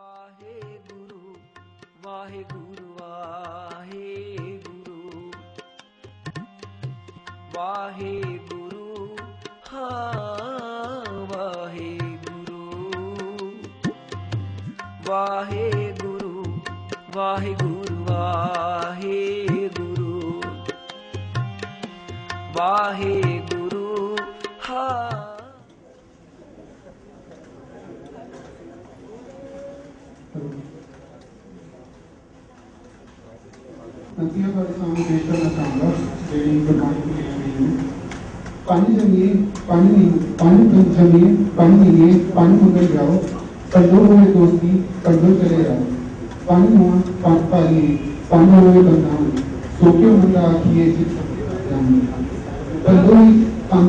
वाहेगुरु वाहेगुरु वाहेगुरु वाहेगुरु हाँ वाहेगुरु वाहेगुरु वाहेगुरु वाहेगुरु वाहेगुरु हाँ। अंतिम वाले सामने पेश करना चाहूँगा जेडी प्रमाण के लिए पानी जमिए पानी जमिए पानी लीजिए पानी मुगल जाओ कंडो हुए दोस्ती कंडो चले जाओ पानी हुआ पानी पानी हुए बंदा सोके मुंडा आखिए कंदो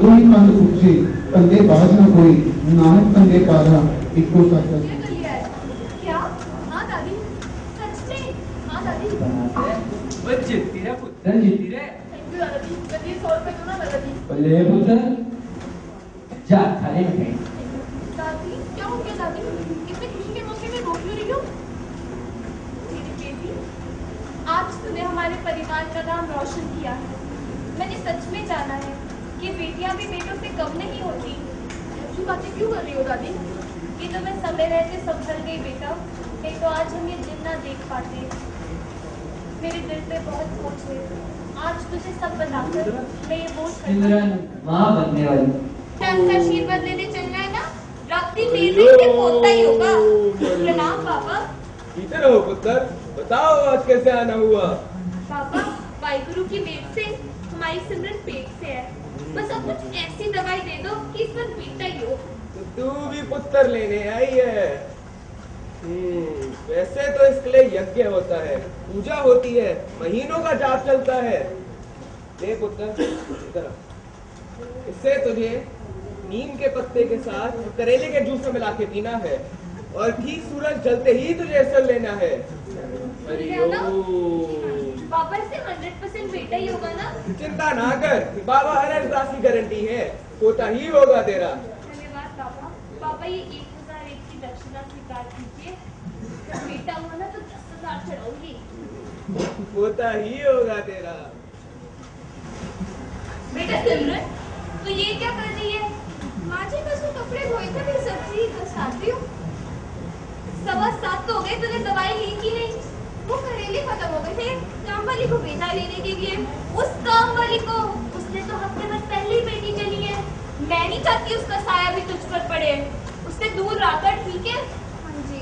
ही कंद पूछे कंदे बाज न कोई नानक कंदे कारा इको साचा जीती रे पुत्र जीती रे ले पुत्र जा थाली में खाए। दादी क्या हो गया दादी? इतने खुशी के मौके में रो क्यों रही हो? मेरी बेटी, आज तूने हमारे परिवार का नाम रोशन किया है। मैंने सच में जाना है कि बेटियां भी बेटों से कम नहीं होती। ऐसी बातें क्यों कर रही हो दादी? ये तो मैं समय रहते संभल गई बेटा, नहीं तो आज हम ये दिन ना देख पाते। मेरे दिल पे बहुत बोझ है, आज तुझे सब बताकर मैं ये बोझ माँ बनने वाली आपका आशीर्वाद लेने चलना है ना? रात्रि मेरे से पोता ही होगा। प्रणाम पापा। इधर हो पुत्र, बताओ आज कैसे आना हुआ? पापा, वाहिगुरु की मेहर से हमारी सिमरन पेट से है। बस अब कुछ ऐसी दवाई दे दो कि इस पर बेटा ही हो। तो तू भी पुत्र लेने आई है? वैसे तो इसके लिए यज्ञ होता है, पूजा होती है, महीनों का जाप चलता है। ले पुत्र, इधर आ। इससे तुझे नीम के पत्ते के साथ करेले के जूस में मिला के पीना है और ठीक सूरज जलते ही तुझे असर लेना है। पापा से 100% बेटा ही होगा ना? चिंता ना कर, बाबा हर राशि की गारंटी है, पोता ही होगा तेरा। धन्यवाद पापा। पापा ये 1001 की दक्षिणा स्वीकार कीजिए। जब बेटा हुआ ना तो 10,000 चढ़ाऊंगी। पोता ही होगा तेरा। बेटा सिमरन, तो ये क्या कर रही है? माँ जी बस वो कपड़े धोए थे, फिर सब्जी घसाती हूँ। 7:15 तो हो गए, तूने दवाई ली कि नहीं? वो करेले खत्म हो गए थे, काम वाली को भेजा लेने के लिए। उस काम वाली को, उसने तो हफ्ते भर पहले ही बेटी चली है। मैं नहीं चाहती उसका साया भी तुझ पर पड़े, उससे दूर रहकर, ठीक है? हाँ जी।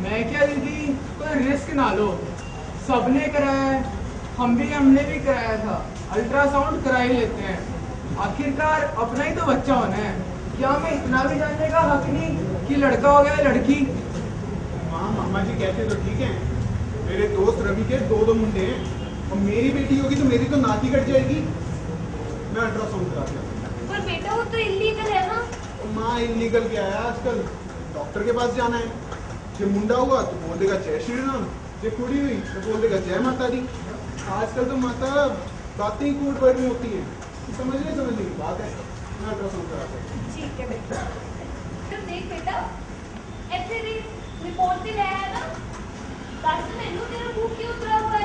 मैं क्या दीदी, कोई रिस्क ना लो, सबने कराया है, हमने भी कराया था। अल्ट्रासाउंड करा ही लेते हैं, आखिरकार अपना ही तो बच्चा होना है। क्या मैं इतना भी जानने का हक नहीं कि लड़का हो गया लड़की? मामा जी कहते तो ठीक है, मेरे दोस्त रवि के 2 मुंडे हैं और मेरी बेटी होगी तो मेरी तो नाती कट जाएगी। मैं अल्ट्रासाउंड करा दिया। पर बेटा वो तो इलीगल है ना? माँ इलीगल क्या है, आजकल डॉक्टर के पास जाना है। जो मुंडा हुआ तो बोल देगा जय श्री राम, जो कुड़ी हुई तो बोल देगा जय माता दी। आजकल तो माता बातें ही कोर्ट पर में होती है, समझने की बात है। मैं अल्ट्रासाउंड कराता हूँ। ठीक है बेटा। तो देख बेटा, ऐसे रिपोर्ट से ले आया ना? बस मैंने तेरा मुंह क्यों उतरा हुआ है?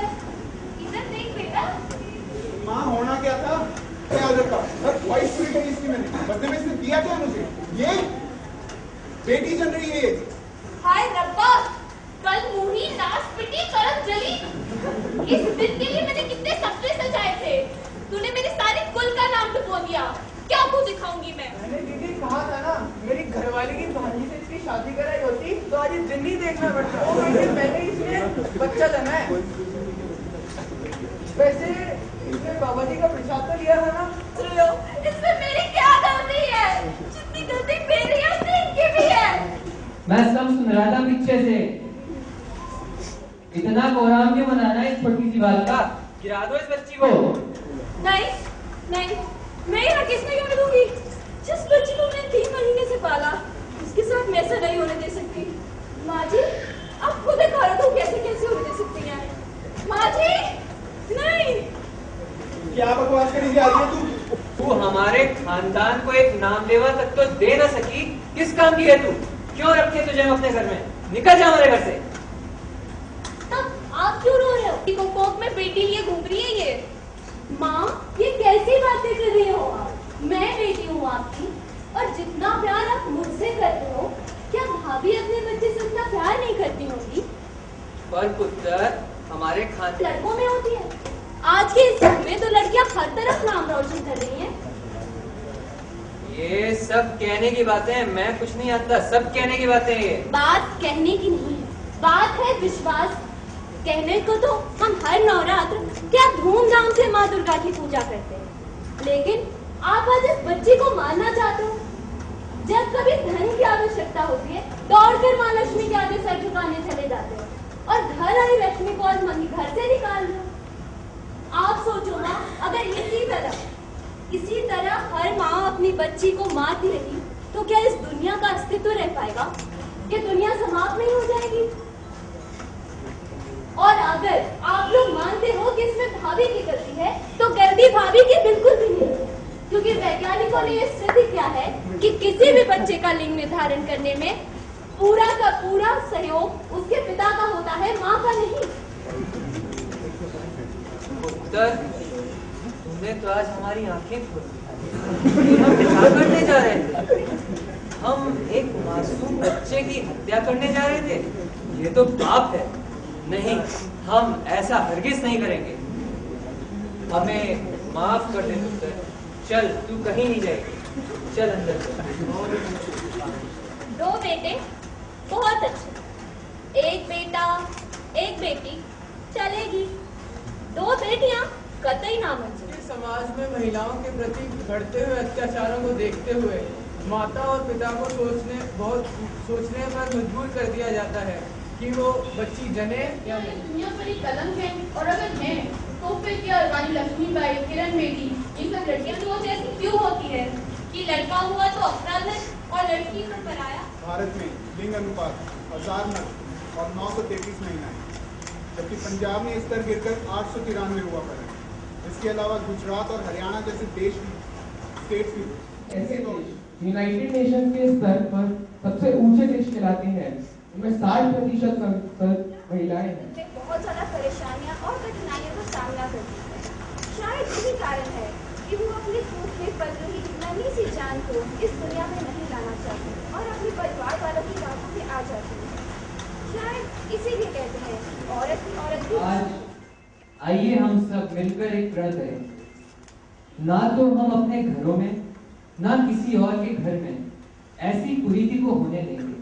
इधर देख बेटा। माँ होना क्या था, क्या रखा? वॉइस पूरी करी इसकी मैंने, बदले में इसने दिया क्या मुझे? ये बेटी जल रही है। हाय रब्बा, कल मुही नाच पिटी कड़क जली। इस दिन के लिए मैंने कितने सपने सजाए थे, तूने मेरे सारे कुल का नाम डुबो दिया। क्या मुंह दिखाऊंगी मैं? मैंने दीदी कहा था ना, मेरी घरवाली की भांजी से इसकी शादी कराई होती तो आज ये दिन नहीं देखना पड़ता। वो महीने पहले इसने बच्चा जना है। वैसे इसने बाबा जी का प्रसाद तो लिया था ना? इसमें मेरी क्या गलती है? जितनी गलती मेरी है उतनी इनकी भी है। मैं सब सुन रहा था पीछे से। इतना कोहराम क्यों मनाना है इस छोटी सी बात का? गिरा दो इस बच्ची को। नहीं नहीं, मैं यहाँ किसमें क्यों मिलूंगी? जिस बच्ची को मैंने 3 महीने से पाला, उसके साथ मैं ऐसा नहीं होने दे सकती। माँ जी, आप खुद भारत हो, कैसे होने दे सकती हैं? माँ जी, नहीं। क्या बकवास करी जा रही है तू? तू हमारे खानदान को एक नाम लेवा तक तो दे ना सकी, किस काम की है तू? क्यों रखे तुझे हम अपने घर में? निकल जा हमारे घर से। तब आप क्यों रो रहे हो? कोक में बेटी लिए घूम रही है ये। माँ, ये कैसी बातें कर रही हो आप? मैं बेटी हूँ आपकी, और जितना प्यार आप मुझसे करते हो, क्या भाभी अपने बच्चे से उतना प्यार नहीं करती होगी? पर पुत्र, हमारे खानदान लड़कों में होती है। आज के इस युग में तो लड़कियां हर तरफ नाम रोशन कर रही हैं। ये सब कहने की बातें हैं, मैं कुछ नहीं जानता, सब कहने की बातें हैं ये। बात कहने की नहीं है, बात है विश्वास। कहने को तो हम हर नवरात्र क्या धूमधाम से माँ दुर्गा की पूजा करते हैं, लेकिन आप आज इस बच्ची को मारना चाहते हो। जब कभी धन की आवश्यकता होती है, दौड़कर माँ लक्ष्मी के आगे सर झुकाने चले जाते हो, और घर आई लक्ष्मी को आज मंगी घर से निकाल दो। आप सोचो माँ, अगर इसी तरह हर माँ अपनी बच्ची को मारती रही, तो क्या इस दुनिया का अस्तित्व रह पाएगा? क्या दुनिया समाप्त नहीं हो जाएगी? और अगर आप लोग मानते हो कि इसमें भाभी की गलती है, तो गलती भाभी की बिल्कुल भी नहीं है, क्योंकि वैज्ञानिकों ने यह सिद्ध किया है कि किसी भी बच्चे का लिंग निर्धारण करने में पूरा का पूरा सहयोग उसके पिता का होता है, माँ का नहीं। पुत्र, तुमने तो आज हमारी आंखें खोल दी। हम क्या करने जा रहे थे? हम एक मासूम बच्चे की हत्या करने जा रहे थे। ये तो पाप है। नहीं, हम ऐसा हरगिज नहीं करेंगे। हमें माफ कर दे पुत्र। चल, तू कहीं नहीं जाएगी। चल अंदर चल। दो बेटे बहुत अच्छे, एक बेटा एक बेटी चलेगी, दो बेटियां कतई नामंजूर। समाज में महिलाओं के प्रति बढ़ते हुए अत्याचारों को देखते हुए माता और पिता को सोचने पर मजबूर कर दिया जाता है कि वो बच्ची जने या नहीं। दुनिया पर एक कलंक है, और अगर है तो फिर क्या रानी लक्ष्मीबाई, किरण बेदी, ये सब लड़कियां सोच ऐसी क्यों होती है कि लड़का हुआ तो अपराध है और लड़की तो पराया? भारत में लिंग अनुपात 1000 नर और 933 महिलाएं, जबकि पंजाब में स्तर गिरकर 893 हुआ पर है। इसके अलावा गुजरात और हरियाणा जैसे देश भी स्टेट्स भी ऐसे देश यूनाइटेड नेशन के स्तर पर सबसे ऊंचे देश कहलाते हैं। उनमें 60% महिलाएं हैं। बहुत ज्यादा परेशानियां और कठिनाइयों का सामना करती है। शायद यही कारण है कि वो अपनी दूध में पल रही नन्ही सी जान को इस दुनिया में नहीं लाना चाहती और अपने परिवार वालों की बातों में आ जाती है। शायद इसीलिए कहते हैं औरत की औरत भी। आज आइए हम सब मिलकर एक व्रत करें। ना तो हम अपने घरों में, ना किसी और के घर में ऐसी कुरीति को होने देंगे।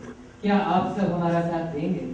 क्या आप सब हमारा साथ देंगे?